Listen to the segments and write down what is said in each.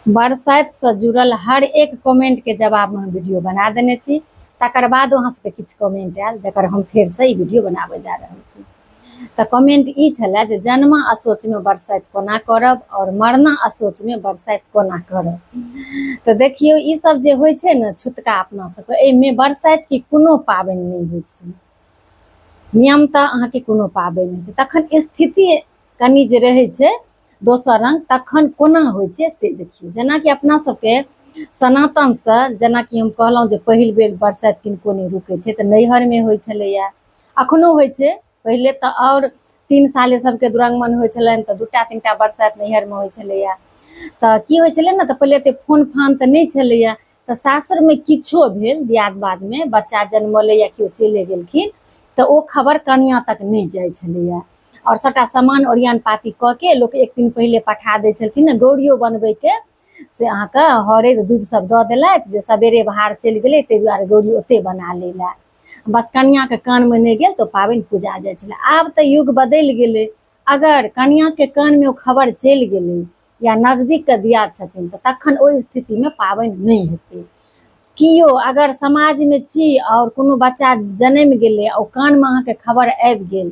बरसात से जुड़ल हर एक कमेंट के जवाब में हम वीडियो बना देने छी। तकर बाद वहाँ से किछु कमेंट आयल जकर हम फिर से ही वीडियो बनाबे जा रहल छी। तो कमेंट ई छलै जे जन्मा असोच में बरसात कोना करब और मरना असोच में बरसात कोना करब। तो देखियो ई सब जे होय छै ने छुतका अपना सबके, एहिमे बरसात के कोनो पाबनि नहीं होय छै। नियमतः अहाँ के कोनो पाबनि नहीं छै। तखन स्थिति कनि जे रहै छै दोसर रंग, तखन कोना होय छै से देखियो। जेना कि अपना सबके सनातन से, जेना कि हम कहलहुँ जे पहिल बेर बरसात किनको नहीं रुकै छै, तऽ नैहर में होय छलैया, अखनो होय छै। पहले तो और 3 साले सबके दुरागमन होय छलैन तऽ 2टा 3टा बरसात नैहर में होय छलैया। तऽ की होय छलै ने, तऽ पहिले तऽ फोन फान तऽ नहीं छलैया, तऽ सासुर में किछो भेल दियाद बाद में बच्चा जन्मले या केओ चले गेलखिन तऽ ओ खबर कनिया तक नहीं जाय छलैया। और सबटा सामान ओरियान पाती कऽ के लोक एक दिन पहले पठा दै छलखिन ने गौड़ियो बनबै के, से अहाँके हरैद दूध सब दऽ देलथि जे सबेरे बाहर चलि गेलै ताहि दुआरे गौड़ी ओते बना लै लए। बस कनिया के कान में नहीं गेल तो पाबनि पूजा जाय छलै। आब तऽ युग बदलि गेलै। अगर कनिया के कान में ओ खबर चलि गेलै या नजदीक के दियाद छथिन तऽ तखन ओहि स्थिति में पाबनि नहीं हेतै। कियो अगर समाज में छी और कोनो बच्चा जन्म गेलै ओ कान में अहाँके खबर आबि गेल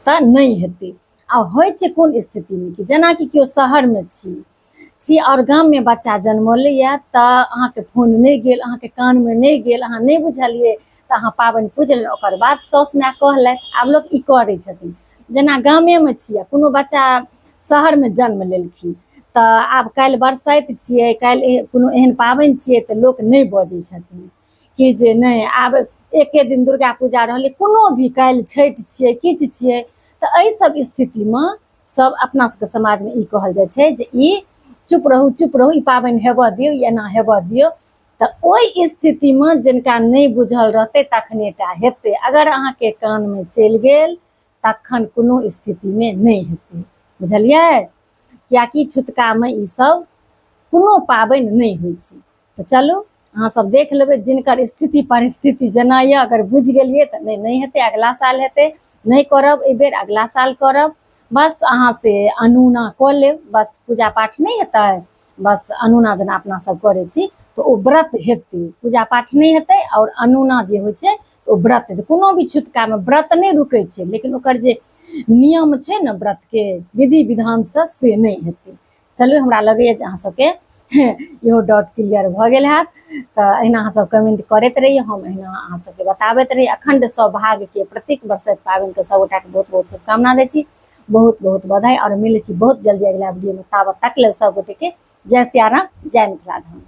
तऽ नहीं हेतै। आ होय छै कोन स्थिति में कि जेना कि केओ शहर में छी और गाम में बच्चा जन्मलैया, तऽ अहाँके फोन नहीं गेल, अहाँके कान में नहीं गेल, अहाँ नहीं बुझलियै, तऽ अहाँ पाबनि पूजल। ओकर बाद साउस माय कहलथि। आब लोक ई करै छथिन। जेना गामे में छियै, कोनो बच्चा शहर में जन्म लेलखिन तऽ आब काल्हि बरसाइत छियै, काल्हि कोनो एहन पाबनि छियै तऽ लोक नहीं बजै छथिन कि जे नहीं आब एके दिन दुर्गा पूजा रहलै, कोनो भी काल्हि छठि छियै, किछु छियै, तऽ एहि सब स्थिति में सब अपना सबके समाज में ई कहल जाइ छै जे ई चुप रहू, ई पाबनि हेबऽ दियौ, ई एना हेबऽ दियौ। तऽ ओहि स्थिति में जिनका नहीं बुझल रहतै तखने टा हेतै। अगर अहाँके कान में चलि गेल तखन कोनो स्थिति में नहीं हेतै, बुझलियै। कियाकि छुतका में ई सब कोनो पाबनि नहीं होइ छै। तऽ चलू अहाँ सब देख लेबै, जिनकर स्थिति परिस्थिति जेना यऽ, अगर बुझि गेलियै तऽ नहीं हेतै, अगला साल हेतै। नहीं करब एहि बेर, अगला साल करब। बस अहाँ से अनूना कऽ लेब, बस पूजा पाठ नहीं हेतै, बस अनूना जेना अपना सब करै छी तऽ ओ व्रत हेतै। पूजा पाठ नहीं हेतै और अनूना जे होइ छै तऽ ओ व्रत हेतै। कोनो भी छुतका में व्रत नहीं रुकै छै, लेकिन ओकर जे नियम छै ने व्रत के विधि विधान से नहीं हेतै। चलू हमरा लगैया जे अहाँ सबके इहो डाउट क्लियर भऽ गेल हैत। तऽ अहिना अहाँ सब कमेंट करैत रहिए, हम अहिना अहाँ सबके बताबैत रही। अखंड सौभाग्य के प्रतीक बरसाइत पाबनि के सबगोटा के बहुत बहुत शुभकामना दै छी। बहुत बहुत बधाई और मिलै छी बहुत जल्दी अगला वीडियो में। ताबत तक लेल सब गोटे के जय सिया राम, जय मिथिला धाम।